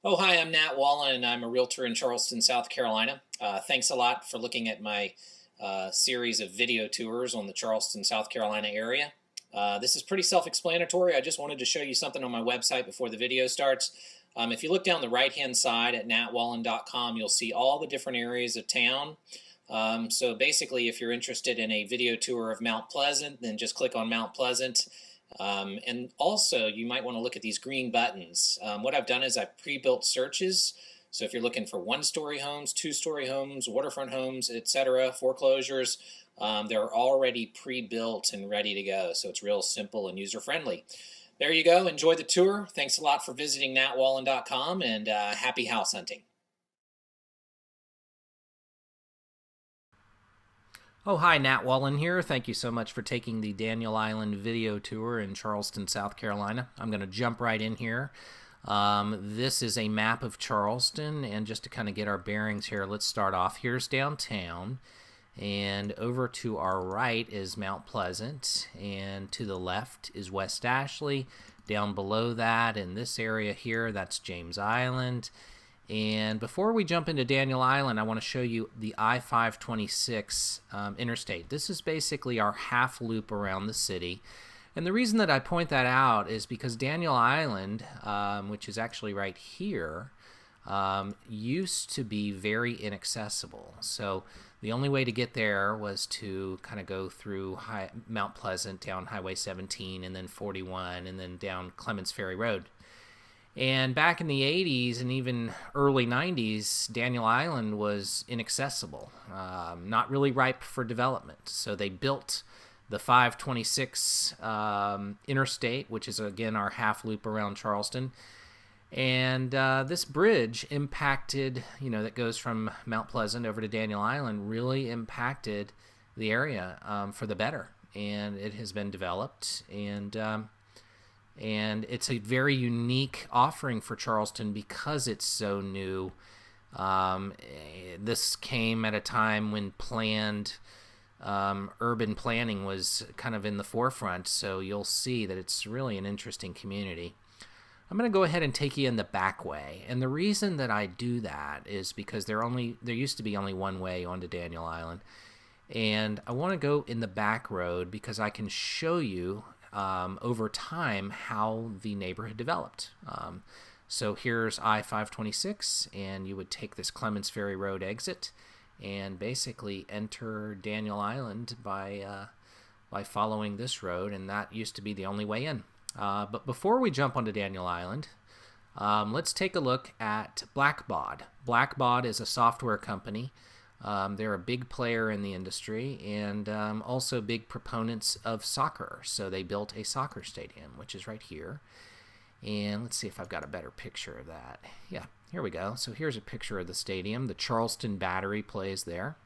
Oh, hi, I'm Nat Wallen, and I'm a realtor in Charleston, South Carolina. Thanks a lot for looking at my series of video tours on the Charleston, South Carolina area. This is pretty self-explanatory. I just wanted to show you something on my website before the video starts. If you look down the right-hand side at natwallen.com, you'll see all the different areas of town. So basically, if you're interested in a video tour of Mount Pleasant, then just click on Mount Pleasant. And also, you might want to look at these green buttons. What I've done is I've pre-built searches. So if you're looking for one-story homes, two-story homes, waterfront homes, etc., foreclosures, they're already pre-built and ready to go. So it's real simple and user-friendly. There you go. Enjoy the tour. Thanks a lot for visiting natwallen.com, and happy house hunting. Oh, hi, Nat Wallen here. Thank you so much for taking the Daniel Island video tour in Charleston, South Carolina. I'm going to jump right in here. This is a map of Charleston, and just to kind of get our bearings here, let's start off. Here's downtown, and over to our right is Mount Pleasant, and to the left is West Ashley. Down below that, in this area here, that's James Island. And before we jump into Daniel Island, I want to show you the I-526 interstate. This is basically our half loop around the city. And the reason that I point that out is because Daniel Island, which is actually right here, used to be very inaccessible. So the only way to get there was to kind of go through Mount Pleasant, down Highway 17, and then 41, and then down Clements Ferry Road. And back in the 80s and even early 90s, Daniel Island was inaccessible, not really ripe for development. So they built the 526 interstate, which is, again, our half loop around Charleston. And this bridge impacted, that goes from Mount Pleasant over to Daniel Island, really impacted the area for the better. And it has been developed, and it's a very unique offering for Charleston because it's so new. This came at a time when planned urban planning was kind of in the forefront, so you'll see that it's really an interesting community. I'm going to go ahead and take you in the back way, and the reason that I do that is because there used to be only one way onto Daniel Island, and I want to go in the back road because I can show you over time how the neighborhood developed. So here's I-526, and you would take this Clements Ferry Road exit and basically enter Daniel Island by following this road, and that used to be the only way in. But before we jump onto Daniel Island, let's take a look at Blackbaud. Blackbaud is a software company. They're a big player in the industry and also big proponents of soccer. So they built a soccer stadium, which is right here. And let's see if I've got a better picture of that. Yeah, here we go. So here's a picture of the stadium. The Charleston Battery plays there.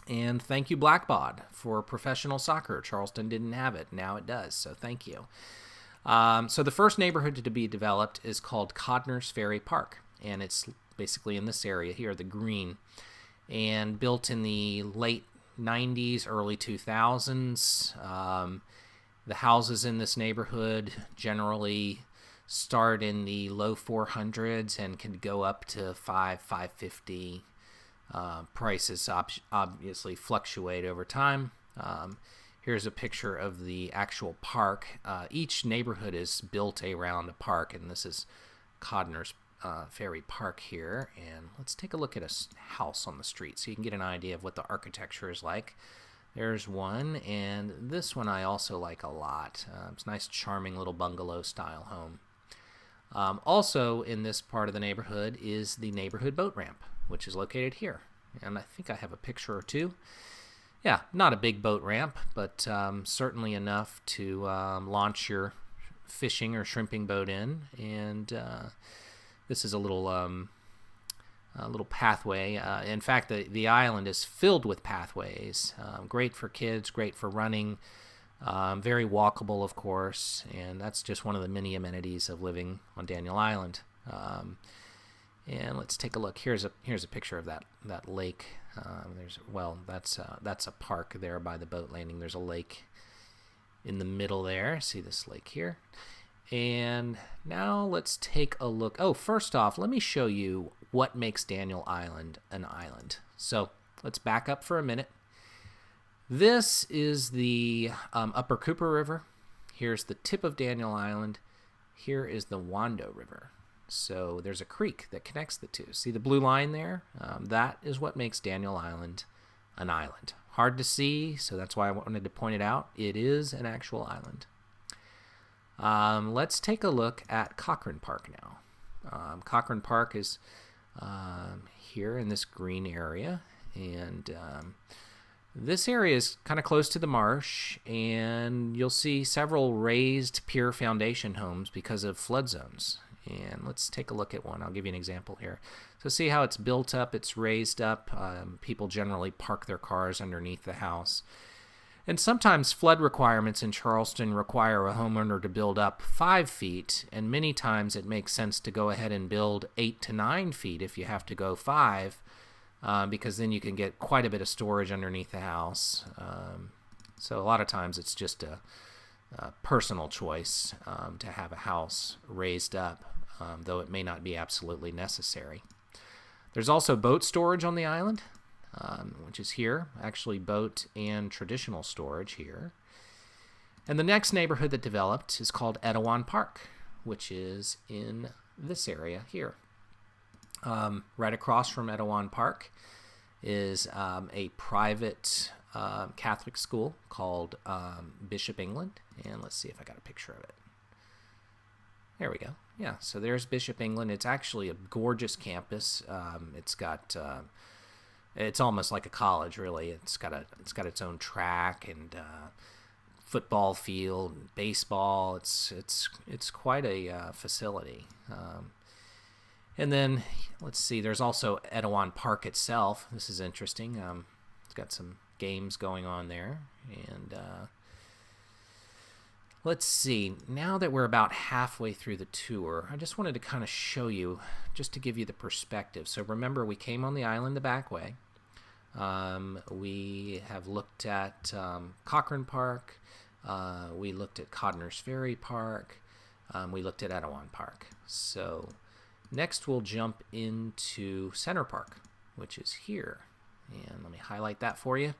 And thank you, Blackbaud, for professional soccer. Charleston didn't have it. Now it does, so thank you. So the first neighborhood to be developed is called Cognos Ferry Park. And it's basically in this area here, the green. And built in the late 90s, early 2000s. The houses in this neighborhood generally start in the low 400s and can go up to $550. Prices obviously fluctuate over time. Here's a picture of the actual park. Each neighborhood is built around a park, and this is Codner's Ferry Park here. And let's take a look at a house on the street so you can get an idea of what the architecture is like. There's one, and this one I also like a lot. It's a nice, charming little bungalow-style home. Also in this part of the neighborhood is the neighborhood boat ramp, which is located here. And I think I have a picture or two. Yeah, not a big boat ramp, but certainly enough to launch your fishing or shrimping boat in. And this is a little pathway. In fact, the island is filled with pathways. Great for kids, great for running. Very walkable, of course, and that's just one of the many amenities of living on Daniel Island. And let's take a look. Here's a picture of that lake. That's a park there by the boat landing. There's a lake in the middle there. See this lake here. And now let's take a look. Oh, first off, let me show you what makes Daniel Island an island. So let's back up for a minute. This is the Upper Cooper River. Here's the tip of Daniel Island. Here is the Wando River. So there's a creek that connects the two. See the blue line there? That is what makes Daniel Island an island. Hard to see, so that's why I wanted to point it out. It is an actual island. Let's take a look at Cochrane Park now. Cochrane Park is here in this green area, and this area is kind of close to the marsh, and you'll see several raised pier foundation homes because of flood zones. And let's take a look at one. I'll give you an example here. So see how it's built up, it's raised up. People generally park their cars underneath the house. And sometimes flood requirements in Charleston require a homeowner to build up 5 feet, and many times it makes sense to go ahead and build 8 to 9 feet if you have to go 5, because then you can get quite a bit of storage underneath the house. So a lot of times it's just a personal choice to have a house raised up, though it may not be absolutely necessary. There's also boat storage on the island, which is here, actually boat and traditional storage here. And the next neighborhood that developed is called Untitled Park, which is in this area here. Right across from Untitled Park is a private Catholic school called Bishop England, and let's see if I got a picture of it. There we go. Yeah, so there's Bishop England. It's actually a gorgeous campus. It's got it's almost like a college, really. It's got its own track and football field, and baseball. It's quite a facility. And then let's see. There's also Untitled Park itself. This is interesting. It's got some games going on there, and let's see, now that we're about halfway through the tour, I just wanted to kind of show you, just to give you the perspective. So remember, we came on the island the back way. We have looked at Cochrane Park, we looked at Cognos Ferry Park, we looked at Untitled Park. So next we'll jump into Center Park, which is here. And let me highlight that for you.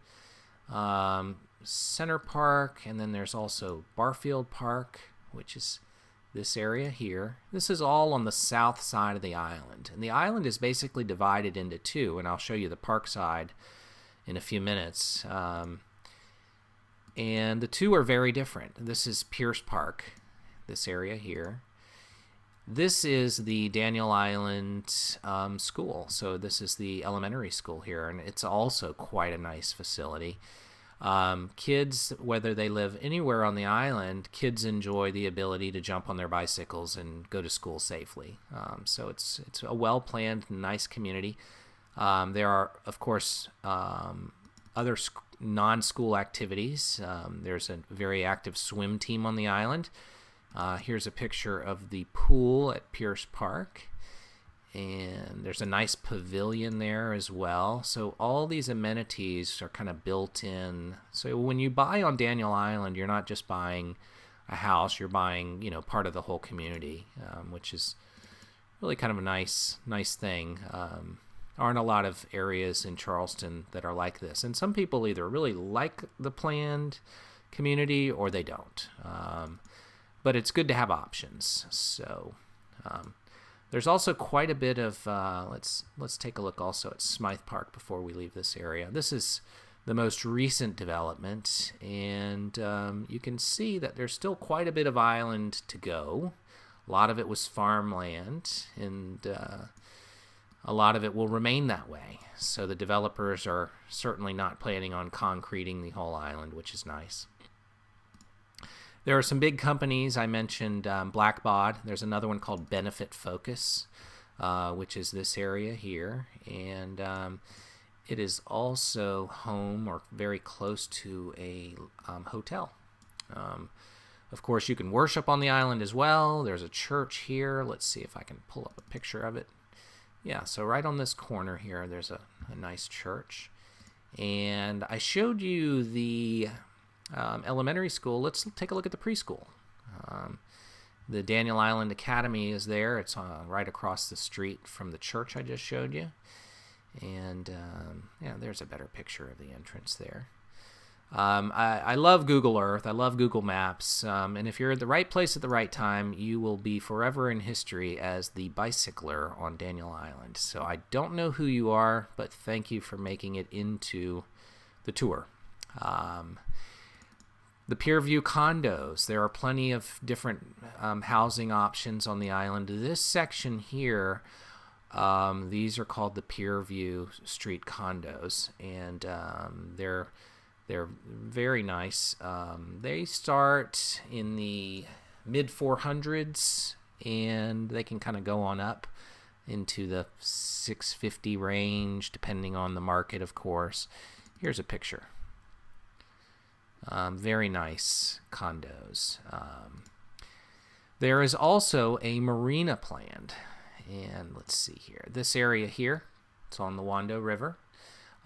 Center Park, and then there's also Barfield Park, which is this area here. This is all on the south side of the island. And the island is basically divided into two, and I'll show you the park side in a few minutes. And the two are very different. This is Pierce Park, this area here. This is the Daniel Island school. So this is the elementary school here, and it's also quite a nice facility. Kids, whether they live anywhere on the island, kids enjoy the ability to jump on their bicycles and go to school safely. So it's a well-planned, nice community. There are, of course, other non-school activities. There's a very active swim team on the island. Here's a picture of the pool at Pierce Park. And there's a nice pavilion there as well. So all these amenities are kind of built in. So when you buy on Daniel Island, you're not just buying a house, you're buying, part of the whole community, which is really kind of a nice thing. Aren't a lot of areas in Charleston that are like this. And some people either really like the planned community or they don't. But it's good to have options. So there's also quite a bit of, let's take a look also at Smythe Park before we leave this area. This is the most recent development, and you can see that there's still quite a bit of island to go. A lot of it was farmland, and a lot of it will remain that way. So the developers are certainly not planning on concreting the whole island, which is nice. There are some big companies. I mentioned Blackbaud. There's another one called Benefit Focus, which is this area here. And it is also home or very close to a hotel. Of course, you can worship on the island as well. There's a church here. Let's see if I can pull up a picture of it. Yeah, so right on this corner here, there's a nice church. And I showed you the elementary school. Let's take a look at the preschool. The Daniel Island Academy is there. It's right across the street from the church I just showed you. And yeah, there's a better picture of the entrance there. I love Google Earth. I love Google Maps. And if you're at the right place at the right time, you will be forever in history as the bicycler on Daniel Island. So I don't know who you are, but thank you for making it into the tour. The Pier View condos. There are plenty of different housing options on the island. This section here, these are called the Pier View Street condos, and they're very nice. They start in the mid 400s, and they can kind of go on up into the 650 range, depending on the market, of course. Here's a picture. Very nice condos. There is also a marina planned, and let's see here. This area here, it's on the Wando River.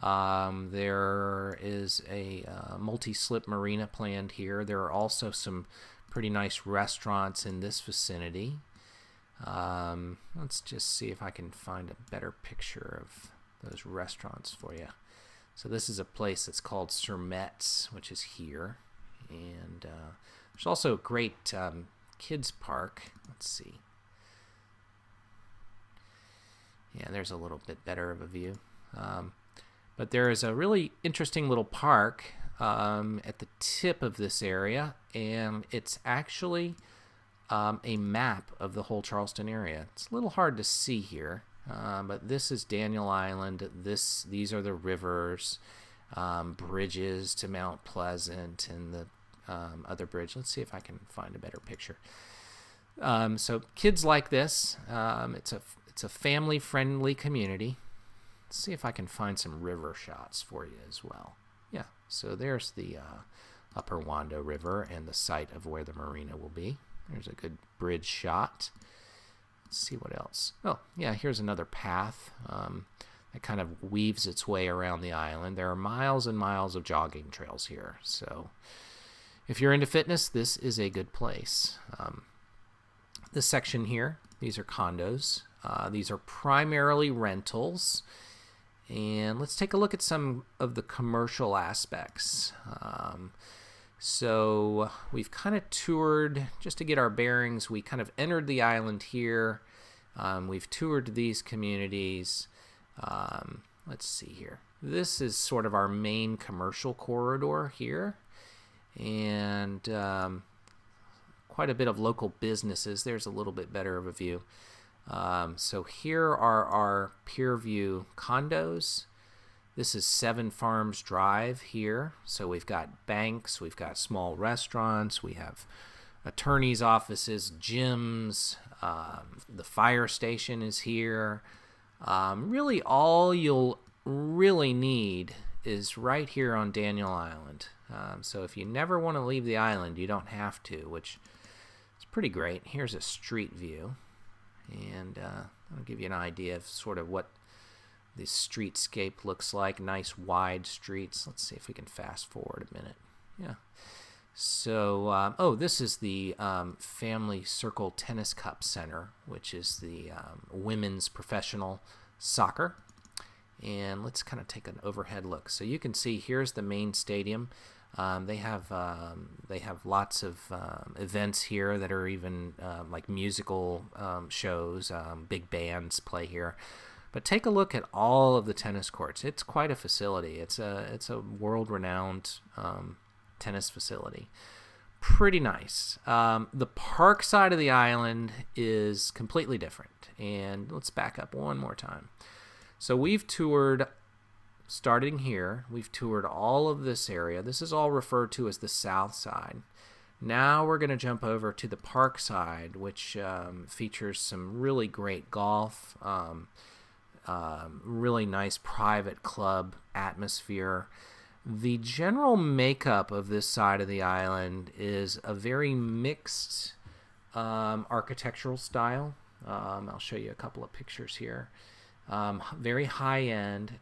There is a multi-slip marina planned here. There are also some pretty nice restaurants in this vicinity. Let's just see if I can find a better picture of those restaurants for you. So this is a place that's called Smythe, which is here. And there's also a great kids park. Let's see. Yeah, there's a little bit better of a view. But there is a really interesting little park at the tip of this area, and it's actually a map of the whole Charleston area. It's a little hard to see here, but this is Daniel Island. These are the rivers, bridges to Mount Pleasant, and the other bridge. Let's see if I can find a better picture. So kids like this. It's a family-friendly community. Let's see if I can find some river shots for you as well. Yeah, so there's the Upper Wando River and the site of where the marina will be. There's a good bridge shot. Let's see what else. Oh, yeah, here's another path that kind of weaves its way around the island. There are miles and miles of jogging trails here. So if you're into fitness, this is a good place. This section here, these are condos. These are primarily rentals. And let's take a look at some of the commercial aspects. So we've kind of toured, just to get our bearings, we kind of entered the island here. We've toured these communities. Let's see here. This is sort of our main commercial corridor here. And quite a bit of local businesses. There's a little bit better of a view. So here are our Pier View condos. This is 7 Farms Drive here. So we've got banks, we've got small restaurants, we have attorneys' offices, gyms, the fire station is here. Really all you'll really need is right here on Daniel Island. So if you never want to leave the island, you don't have to, which is pretty great. Here's a street view. And I'll give you an idea of sort of what the streetscape looks like. Nice wide streets. Let's see if we can fast forward a minute. Yeah. So, oh, this is the Family Circle Tennis Cup Center, which is the women's professional soccer. And let's kind of take an overhead look. So you can see here's the main stadium. They have lots of events here that are even like musical shows. Big bands play here. But take a look at all of the tennis courts. It's quite a facility. It's a world-renowned tennis facility. Pretty nice. The park side of the island is completely different. And let's back up one more time. So we've toured. Starting here, we've toured all of this area. This is all referred to as the south side. Now we're going to jump over to the park side, which features some really great golf, really nice private club atmosphere. The general makeup of this side of the island is a very mixed architectural style. I'll show you a couple of pictures here. Very high-end.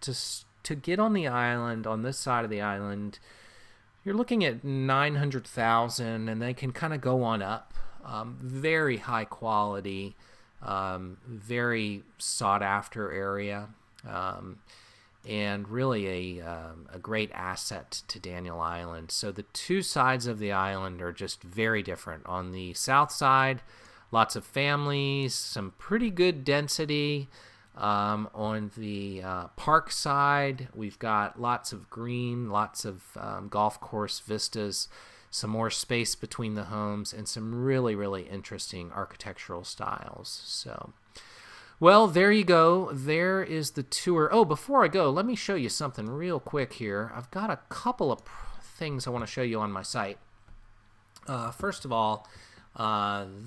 To get on the island, on this side of the island, you're looking at $900,000, and they can kind of go on up. Very high quality, very sought after area, and really a great asset to Daniel Island. So the two sides of the island are just very different. On the south side, lots of families, some pretty good density. On the park side, we've got lots of green, lots of golf course vistas, some more space between the homes, and some really, really interesting architectural styles. So, well, there you go. There is the tour. Oh, before I go, let me show you something real quick here. I've got a couple of things I want to show you on my site. First of all,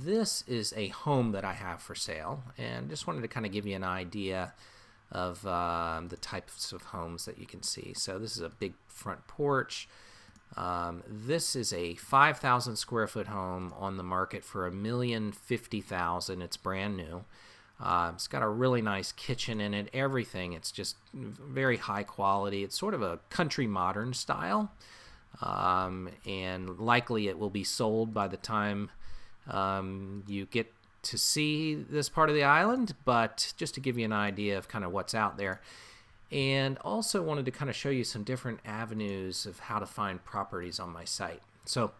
this is a home that I have for sale, and just wanted to kind of give you an idea of the types of homes that you can see. So this is a big front porch. This is a 5,000 square foot home on the market for $1,050,000. It's brand new. It's got a really nice kitchen in it, everything. It's just very high quality. It's sort of a country modern style, and likely it will be sold by the time you get to see this part of the island, but just to give you an idea of kind of what's out there. And also wanted to kind of show you some different avenues of how to find properties on my site. So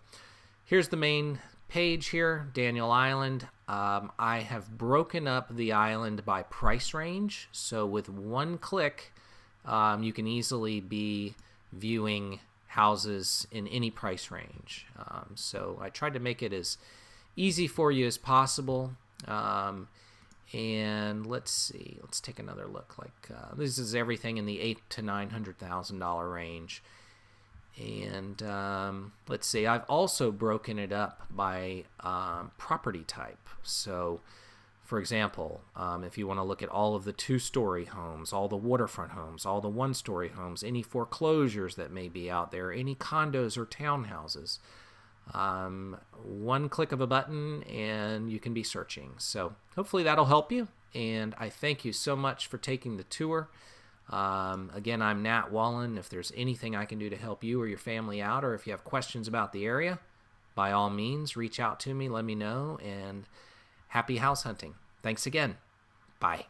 here's the main page here, Daniel Island. I have broken up the island by price range. So with one click, you can easily be viewing houses in any price range. So I tried to make it as easy for you as possible. And let's see, let's take another look. This is everything in the $800,000 to $900,000 range. And let's see, I've also broken it up by property type. So, for example, if you want to look at all of the two-story homes, all the waterfront homes, all the one-story homes, any foreclosures that may be out there, any condos or townhouses, one click of a button and you can be searching. So hopefully that'll help you, and I thank you so much for taking the tour. Again, I'm Nat Wallen. If there's anything I can do to help you or your family out, or if you have questions about the area, by all means reach out to me, let me know, and happy house hunting. Thanks again. Bye.